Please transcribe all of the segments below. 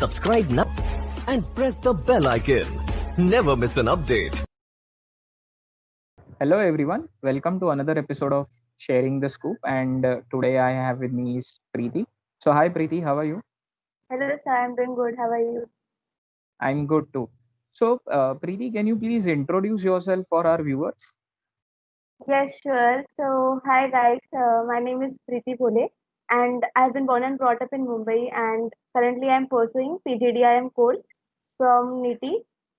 Subscribe now and press the bell icon. Never miss an update. Hello everyone, welcome to another episode of Sharing the Scoop. And today I have with me is Preeti. So hi Preeti, how are you? Hello, sir. I'm doing good. How are you? I'm good too. So Preeti, can you please introduce yourself for our viewers? Yes, sure. So, hi guys. My name is Preeti Phole, and I've been born and brought up in Mumbai. And currently, I'm pursuing PGDIM course from NITI.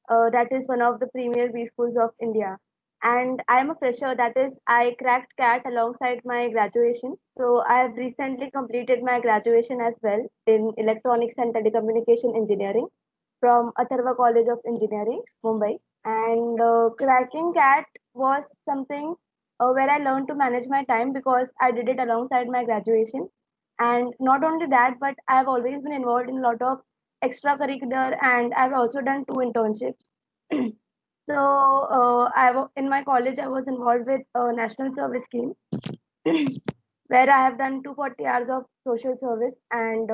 That is one of the premier B schools of India. And I am a fresher. That is, I cracked CAT alongside my graduation. So, I have recently completed my graduation as well in Electronics and Telecommunication Engineering from Atharva College of Engineering, Mumbai. And cracking CAT was something where I learned to manage my time because I did it alongside my graduation. And not only that, but I've always been involved in a lot of extracurricular, and I've also done two internships. So in my college, I was involved with a national service scheme where I have done 240 hours of social service, and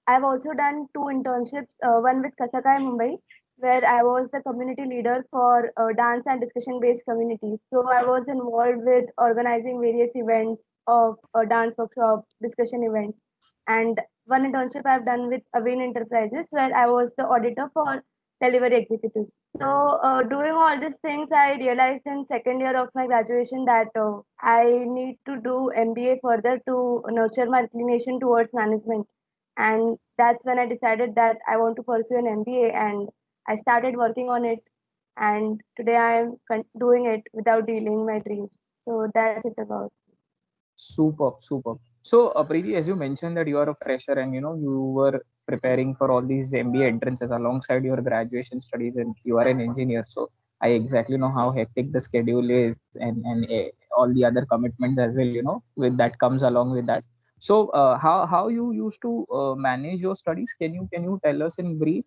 I've also done two internships. One with Kasakai Mumbai, where I was the community leader for dance and discussion based communities. So I was involved with organizing various events of dance workshops, discussion events, and one internship I've done with Aveen Enterprises, where I was the auditor for delivery executives. So, doing all these things, I realized in second year of my graduation that I need to do MBA further to nurture my inclination towards management. And that's when I decided that I want to pursue an MBA, and I started working on it. And today I am doing it without dealing my dreams. So that's it about. Superb, superb. So Preeti, as you mentioned that you are a fresher and you were preparing for all these MBA entrances alongside your graduation studies, and you are an engineer. So I exactly know how hectic the schedule is, and all the other commitments as well. With that comes along with that. So how you used to manage your studies? Can you tell us in brief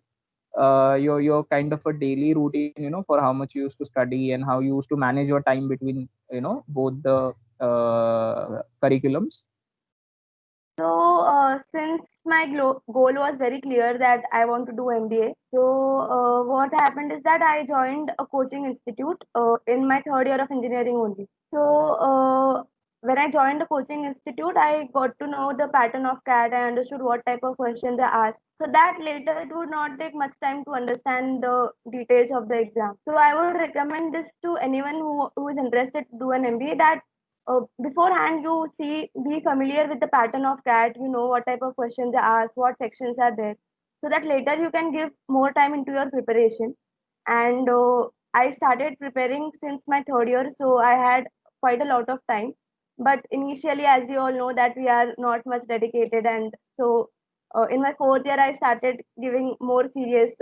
your kind of a daily routine? For how much you used to study and how you used to manage your time between both the curriculums. So, since my goal was very clear that I want to do MBA, so what happened is that I joined a coaching institute in my third year of engineering only. So, when I joined the coaching institute, I got to know the pattern of CAT. I understood what type of questions they asked. So that later it would not take much time to understand the details of the exam. So I would recommend this to anyone who is interested to do an MBA, that beforehand you see be familiar with the pattern of CAT. You know what type of questions they ask, what sections are there, so that later you can give more time into your preparation. And I started preparing since my third year, so I had quite a lot of time. But initially, as you all know, that we are not much dedicated, and so in my fourth year I started giving more serious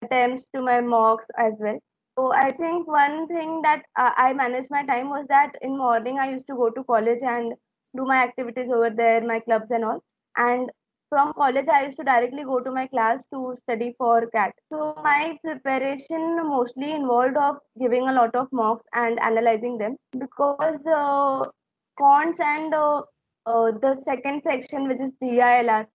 attempts to my mocks as well. So I think one thing that I managed my time was that in morning I used to go to college and do my activities over there, my clubs and all. And from college I used to directly go to my class to study for CAT. So my preparation mostly involved of giving a lot of mocks and analyzing them, because cons and the second section, which is DILR,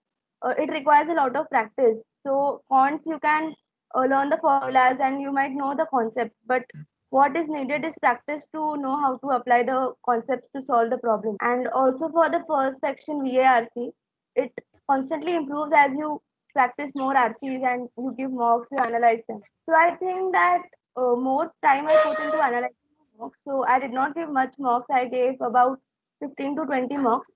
it requires a lot of practice. So cons, you can learn the formulas and you might know the concepts, but what is needed is practice to know how to apply the concepts to solve the problem. And also for the first section, VARC, it constantly improves as you practice more RCs and you give mocks, you analyze them. So I think that more time I put into analyzing mocks. So I did not give much mocks. I gave about 15 to 20 mocks.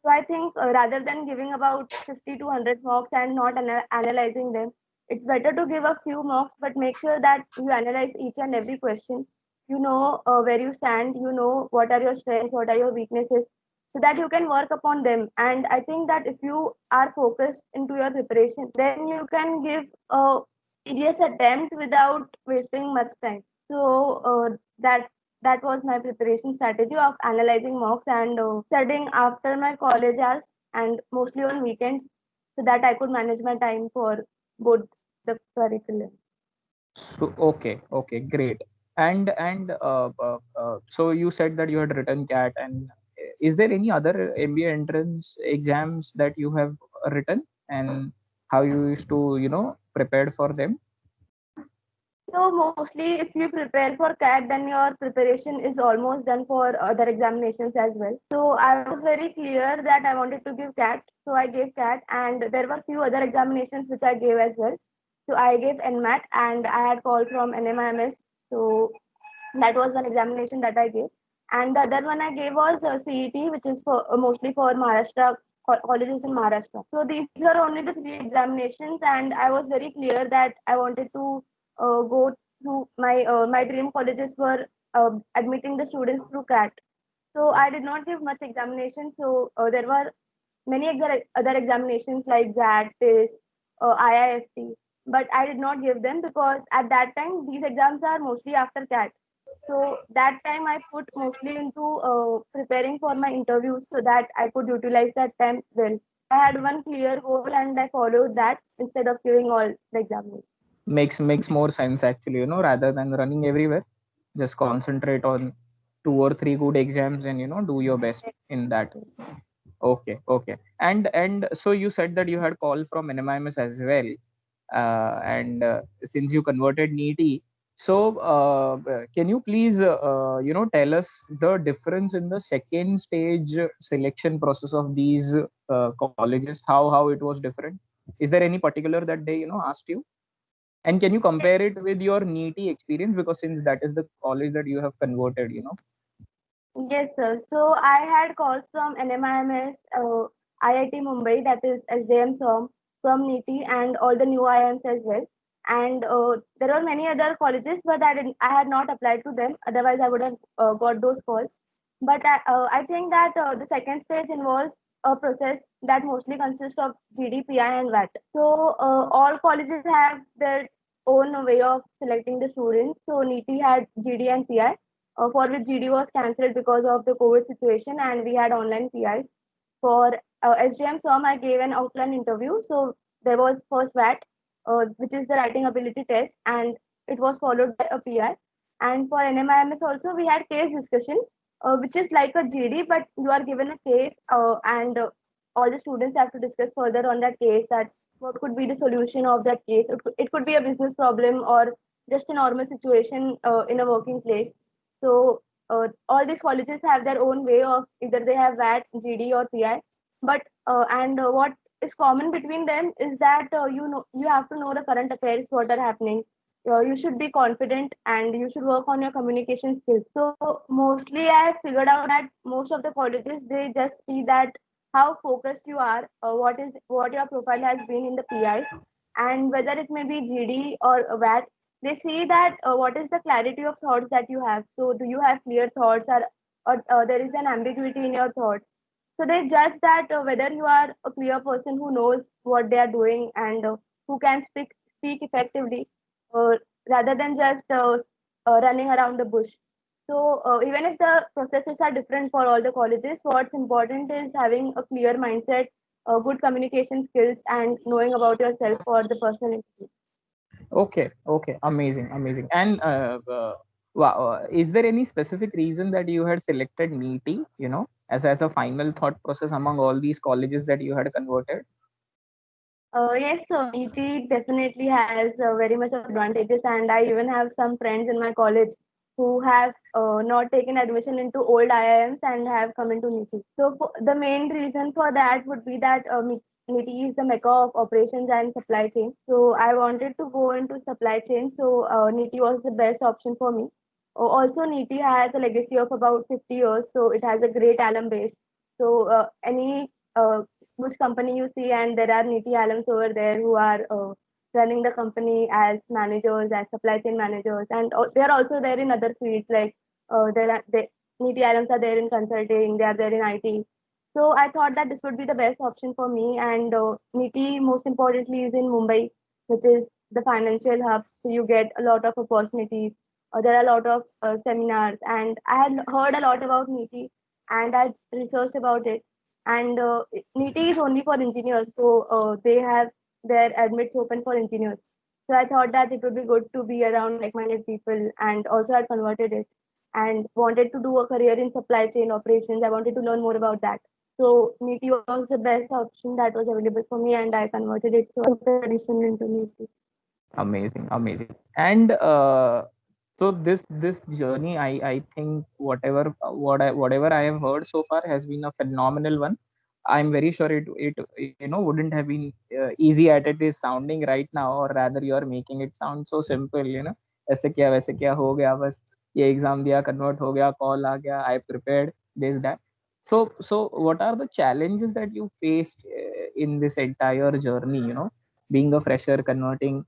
So I think rather than giving about 50 to 100 mocks and not analyzing them, it's better to give a few mocks, but make sure that you analyze each and every question. You know where you stand, you know what are your strengths, what are your weaknesses, so that you can work upon them. And I think that if you are focused into your preparation, then you can give a serious attempt without wasting much time. So that was my preparation strategy of analyzing mocks and studying after my college hours and mostly on weekends, so that I could manage my time for both the curriculum. So okay, great. And so you said that you had written CAT, and is there any other MBA entrance exams that you have written, and how you used to, prepared for them? So mostly, if you prepare for CAT, then your preparation is almost done for other examinations as well. So I was very clear that I wanted to give CAT, so I gave CAT, and there were few other examinations which I gave as well. So I gave NMAT, and I had call from NMIMS. So that was one examination that I gave, and the other one I gave was CET, which is for mostly for Maharashtra colleges in Maharashtra. So these are only the three examinations, and I was very clear that I wanted to go through my dream colleges were admitting the students through CAT. So I did not give much examination. So there were many other examinations like ZAT, TIS, IIFT, but I did not give them because at that time these exams are mostly after CAT. So that time I put mostly into preparing for my interviews so that I could utilize that time well. I had one clear goal and I followed that instead of giving all the examinations. Makes more sense actually, rather than running everywhere. Just concentrate on 2 or 3 good exams and do your best in that. Okay, okay. And so you said that you had call from NMIMS as well, and since you converted NEET, so can you please tell us the difference in the second stage selection process of these colleges? How it was different? Is there any particular that they asked you? And can you compare it with your NEET experience, because since that is the college that you have converted? Yes, sir. So I had calls from NMIMS, IIT Mumbai, that is SJM SOM, from NITI, and all the new IIMs as well. And there were many other colleges, but I had not applied to them. Otherwise, I would have got those calls. But I think that the second stage involves a process that mostly consists of GDPI and VAT. So all colleges have their own way of selecting the students. So NITI had GD and PI, for which GD was cancelled because of the COVID situation, and we had online PIs. For SGM SOM, I gave an offline interview. So there was first VAT, which is the writing ability test, and it was followed by a PI. And for NMIMS also, we had case discussion, which is like a GD, but you are given a case, and all the students have to discuss further on that case, that what could be the solution of that case. It could be a business problem or just a normal situation in a working place. So all these colleges have their own way of either they have VAT, GD, or PI. But and what is common between them is that you have to know the current affairs, what are happening. You should be confident and you should work on your communication skills. So mostly, I figured out that most of the colleges, they just see that how focused you are, what your profile has been in the PI, and whether it may be GD or VAT. They see that what is the clarity of thoughts that you have. So do you have clear thoughts, or there is an ambiguity in your thoughts. So they judge that whether you are a clear person who knows what they are doing, and who can speak effectively, uh, rather than just running around the bush. So even if the processes are different for all the colleges, what's important is having a clear mindset, good communication skills, and knowing about yourself for the personal interviews. Okay, okay, amazing, amazing. And wow, is there any specific reason that you had selected NEET, as a final thought process among all these colleges that you had converted? Yes, so ET definitely has very much advantages, and I even have some friends in my college who have not taken admission into old IIMs and have come into NITI. So the main reason for that would be that NITI is the mecca of operations and supply chain. So I wanted to go into supply chain, so NITI was the best option for me. Also, NITI has a legacy of about 50 years, so it has a great alum base. So any which company you see, and there are NITI alums over there who are running the company as managers, as supply chain managers, and they are also there in other fields like NITI alums are there in consulting, they are there in IT. So I thought that this would be the best option for me, and NITI most importantly is in Mumbai, which is the financial hub. So you get a lot of opportunities. There are a lot of seminars, and I had heard a lot about NITI, and I researched about it. And NITI is only for engineers, so they have their admits open for engineers. So I thought that it would be good to be around like-minded people, and also I converted it and wanted to do a career in supply chain operations. I wanted to learn more about that. So NEET was the best option that was available for me, and I converted it so addition into NEET. Amazing, amazing. And so this journey, I think whatever I have heard so far has been a phenomenal one. I'm very sure it wouldn't have been easy at it is sounding right now, or rather you are making it sound so simple. ऐसे क्या वैसे क्या हो गया बस ये exam दिया convert हो गया कॉल आ गया I prepared this that. So what are the challenges that you faced in this entire journey? Being a fresher, converting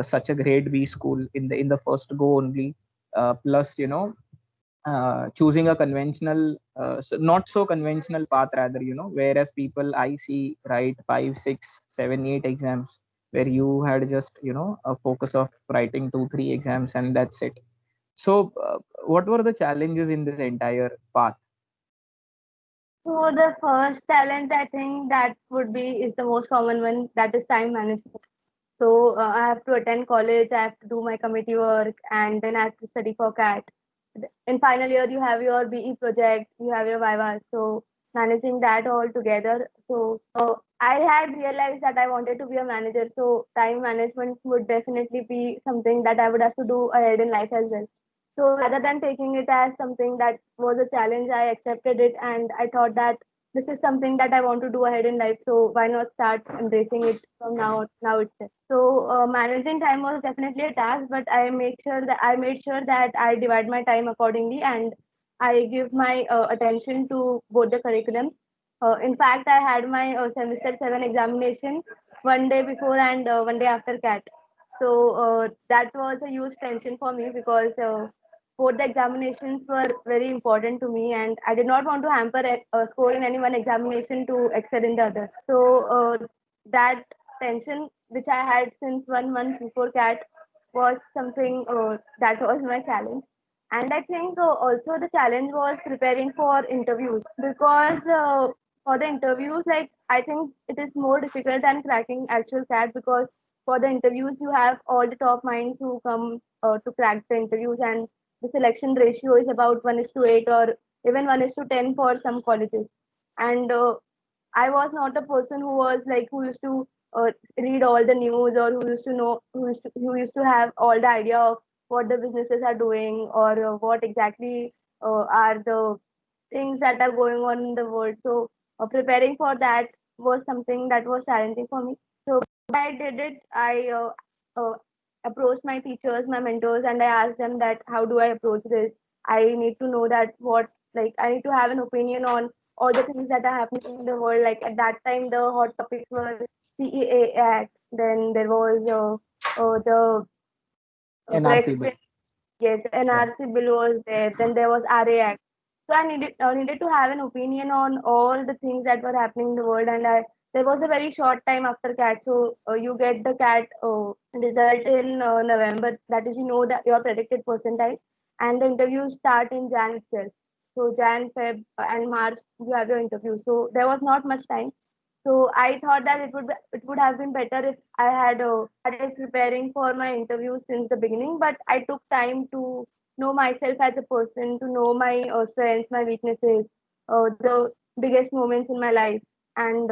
such a great B school in the first go only, plus choosing a conventional, not so conventional path rather, whereas people I see write 5, 6, 7, 8 exams, where you had just a focus of writing 2, 3 exams and that's it. So what were the challenges in this entire path? So the first challenge I think that would be is the most common one, that is time management. So I have to attend college, I have to do my committee work, and then I have to study for CAT. In final year, you have your BE project, you have your Viva. So managing that all together. So I had realized that I wanted to be a manager. So time management would definitely be something that I would have to do ahead in life as well. So rather than taking it as something that was a challenge, I accepted it, and I thought that this is something that I want to do ahead in life. So why not start embracing it from now itself? So managing time was definitely a task, but I made sure that I divide my time accordingly, and I give my attention to both the curriculums. In fact, I had my semester 7 examination one day before and one day after CAT. So that was a huge tension for me because both the examinations were very important to me, and I did not want to hamper a score in any one examination to excel in the other. So that tension which I had since 1 month before CAT was something that was my challenge. And I think also the challenge was preparing for interviews because for the interviews, like I think it is more difficult than cracking actual CAT because for the interviews you have all the top minds who come to crack the interviews, and the selection ratio is about 1:8 or even 1:10 for some colleges. And I was not a person who was like who used to read all the news, or who used to know who used to have all the idea of what the businesses are doing, or what exactly are the things that are going on in the world. So preparing for that was something that was challenging for me. So I did it. I approached my teachers, my mentors, and I asked them that how do I approach this? I need to know that what like I need to have an opinion on all the things that are happening in the world. Like at that time, the hot topics were CEA Act. Then there was the NRC Brexit. bill. Yes, Yeah. NRC bill was there. Then there was RA Act. So I needed to have an opinion on all the things that were happening in the world, and I there was a very short time after CAT. So you get the CAT result in November. That is, you know that your predicted percentile, and the interviews start in Jan itself. So Jan, Feb, and March you have your interview. So there was not much time. So I thought that it would have been better if I had started preparing for my interview since the beginning. But I took time to know myself as a person, to know my strengths, my weaknesses, the biggest moments in my life, and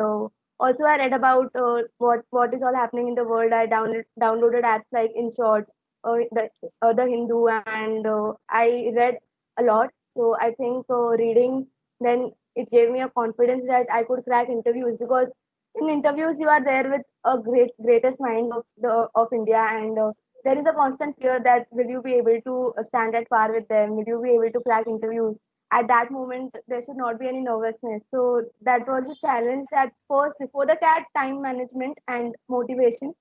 also I read about what is all happening in the world. I downloaded apps like InShorts, the Hindu, and I read a lot. So I think reading then it gave me a confidence that I could crack interviews, because in interviews you are there with a greatest mind of India, and there is a constant fear that will you be able to stand at par with them? Will you be able to crack interviews? At that moment, there should not be any nervousness. So that was the challenge at first before the CAT: time management and motivation.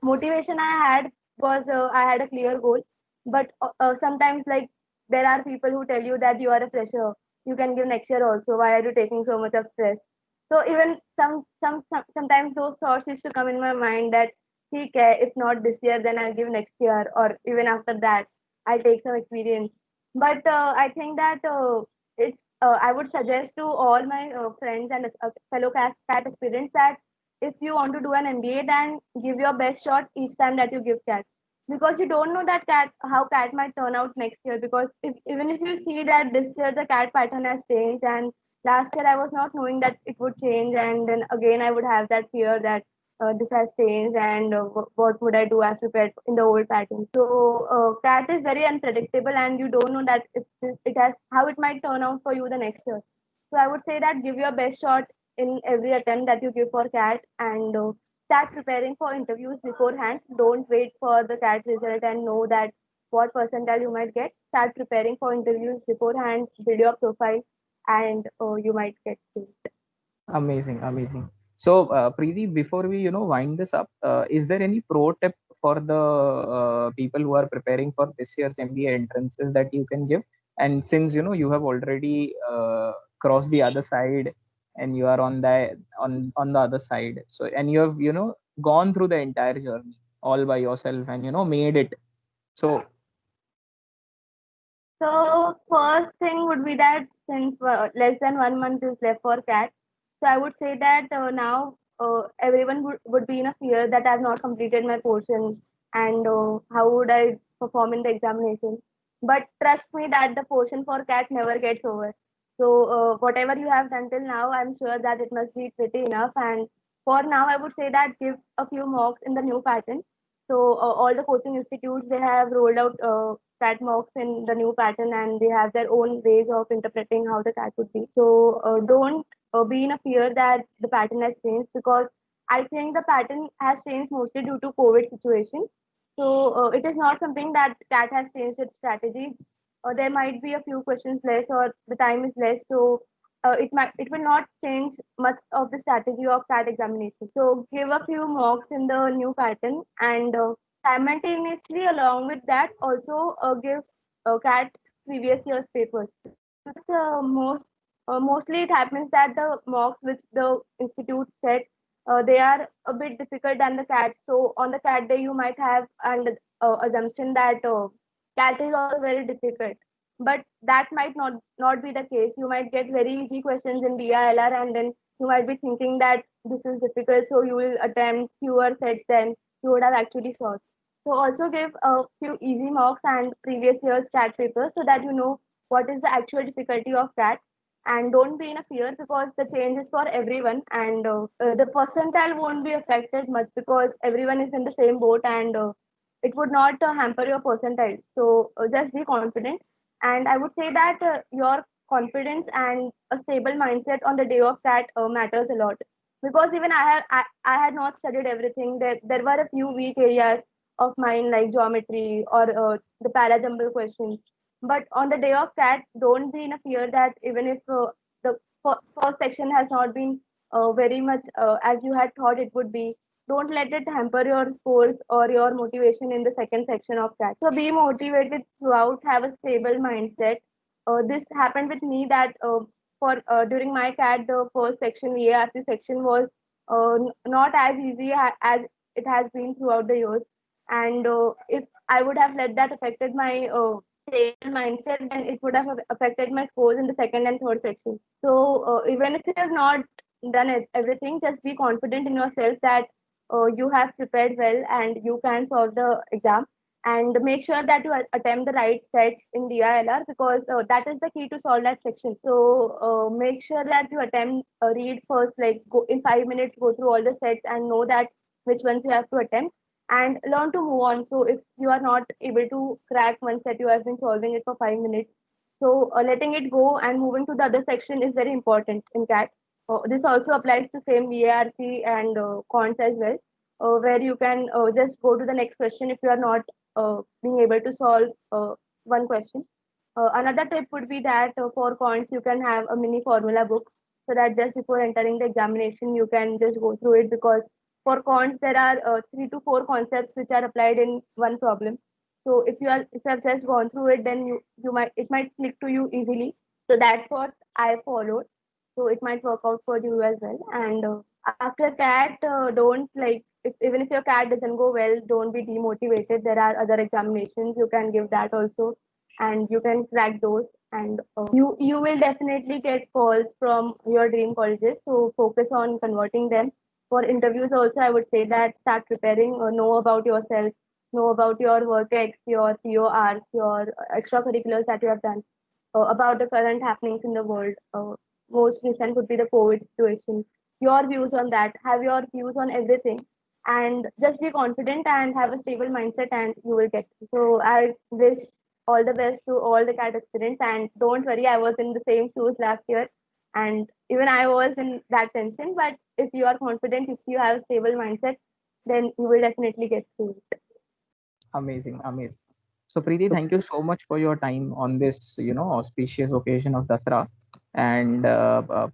Motivation I had was I had a clear goal, but sometimes like there are people who tell you that you are a fresher, you can give next year also. Why are you taking so much of stress? So even sometimes those thoughts used to come in my mind that okay, if not this year, then I'll give next year, or even after that, I'll take some experience. But I think that I would suggest to all my friends and fellow CAT aspirants that if you want to do an MBA, then give your best shot each time that you give CAT, because you don't know that cat how CAT might turn out next year. Because even if you see that this year the CAT pattern has changed, and last year I was not knowing that it would change, and then again I would have that fear that this has changed, and what would I do as prepared in the old pattern. So CAT is very unpredictable, and you don't know that it has how it might turn out for you the next year. So I would say that give your best shot in every attempt that you give for CAT, and start preparing for interviews beforehand. Don't wait for the CAT result and know that what percentile you might get. Start preparing for interviews beforehand, build your profile, and you might get picked. Amazing, amazing. So, Preeti, before we wind this up, is there any pro tip for the people who are preparing for this year's MBA entrances that you can give? And since you have already crossed the other side, and you are on the other side, so and you have gone through the entire journey all by yourself, and made it. So, So first thing would be that since less than 1 month is left for CAT, so I would say that now everyone would be in a fear that I have not completed my portion, and how would I perform in the examination. But trust me that the portion for CAT never gets over. So whatever you have done till now, I'm sure that it must be pretty enough. And for now, I would say that give a few mocks in the new pattern. So all the coaching institutes, they have rolled out CAT mocks in the new pattern, and they have their own ways of interpreting how the CAT would be. So don't be in a fear that the pattern has changed, because I think the pattern has changed mostly due to COVID situation. So it is not something that CAT has changed its strategy. There might be a few questions less, or the time is less. So it will not change much of the strategy of CAT examination. So give a few mocks in the new pattern, and simultaneously along with that also give CAT previous year's papers. Because mostly it happens that the mocks which the institute set, they are a bit difficult than the CAT. So on the CAT day you might have an assumption that CAT is also very difficult, but that might not be the case. You might get very easy questions in BILR, and then you might be thinking that this is difficult, so you will attempt fewer sets than you would have actually solved. So also give a few easy mocks and previous year's CAT papers so that you know what is the actual difficulty of CAT. And don't be in a fear, because the change is for everyone, and the percentile won't be affected much because everyone is in the same boat, and it would not hamper your percentile. So just be confident. And I would say that your confidence and a stable mindset on the day of CAT matters a lot, because even I had not studied everything. There were a few weak areas of mine like geometry or the parajumble questions. But on the day of CAT, don't be in a fear that even if the first section has not been very much as you had thought it would be, don't let it hamper your scores or your motivation in the second section of CAT. So be motivated throughout, have a stable mindset. This happened with me that for during my CAT, the first section, VARC section, was not as easy as it has been throughout the years. And if I would have let that affected my stable mindset, then it would have affected my scores in the second and third section. So even if you have not done everything, just be confident in yourself that you have prepared well and you can solve the exam. And make sure that you attempt the right sets in DILR, because that is the key to solve that section. So make sure that you attempt read first, like go in 5 minutes, go through all the sets and know that which ones you have to attempt, and learn to move on. So if you are not able to crack one set, you have been solving it for 5 minutes. So letting it go and moving to the other section is very important in CAT. This also applies to same VARC and cons as well, where you can just go to the next question if you are not being able to solve one question. Another tip would be that for cons, you can have a mini formula book, so that just before entering the examination, you can just go through it, because for cons, there are 3 to 4 concepts which are applied in one problem. So if you have just gone through it, then you might it might click to you easily. So that's what I followed. So it might work out for you as well. And after that, don't like even if your CAT doesn't go well, don't be demotivated. There are other examinations you can give that also, and you can crack those. And you will definitely get calls from your dream colleges. So focus on converting them. For interviews also, I would say that start preparing, know about yourself, know about your work ex, your PORs, your extracurriculars that you have done, about the current happenings in the world. most recent would be the COVID situation. Your views on that, have your views on everything, and just be confident and have a stable mindset, and you will get. So I wish all the best to all the CAT aspirants, and don't worry, I was in the same shoes last year, and even I was in that tension. But if you are confident, if you have a stable mindset, then you will definitely get through it. Amazing, amazing. So Preeti, thank you so much for your time on this, auspicious occasion of Dasra, and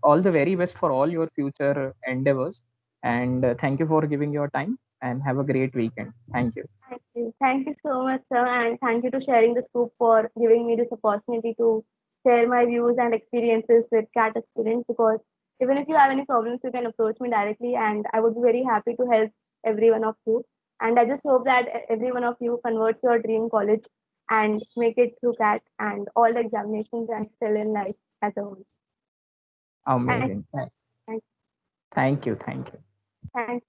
all the very best for all your future endeavors. And thank you for giving your time. And have a great weekend. Thank you. Thank you. Thank you so much, sir. And thank you to sharing the scoop for giving me this opportunity to share my views and experiences with CAT aspirants. Because even if you have any problems, you can approach me directly, and I would be very happy to help every one of you. And I just hope that every one of you converts your dream college and make it through CAT and all the examinations and excel in life as a whole. Thank, Amazing. thank, Thank you. Thank you. thank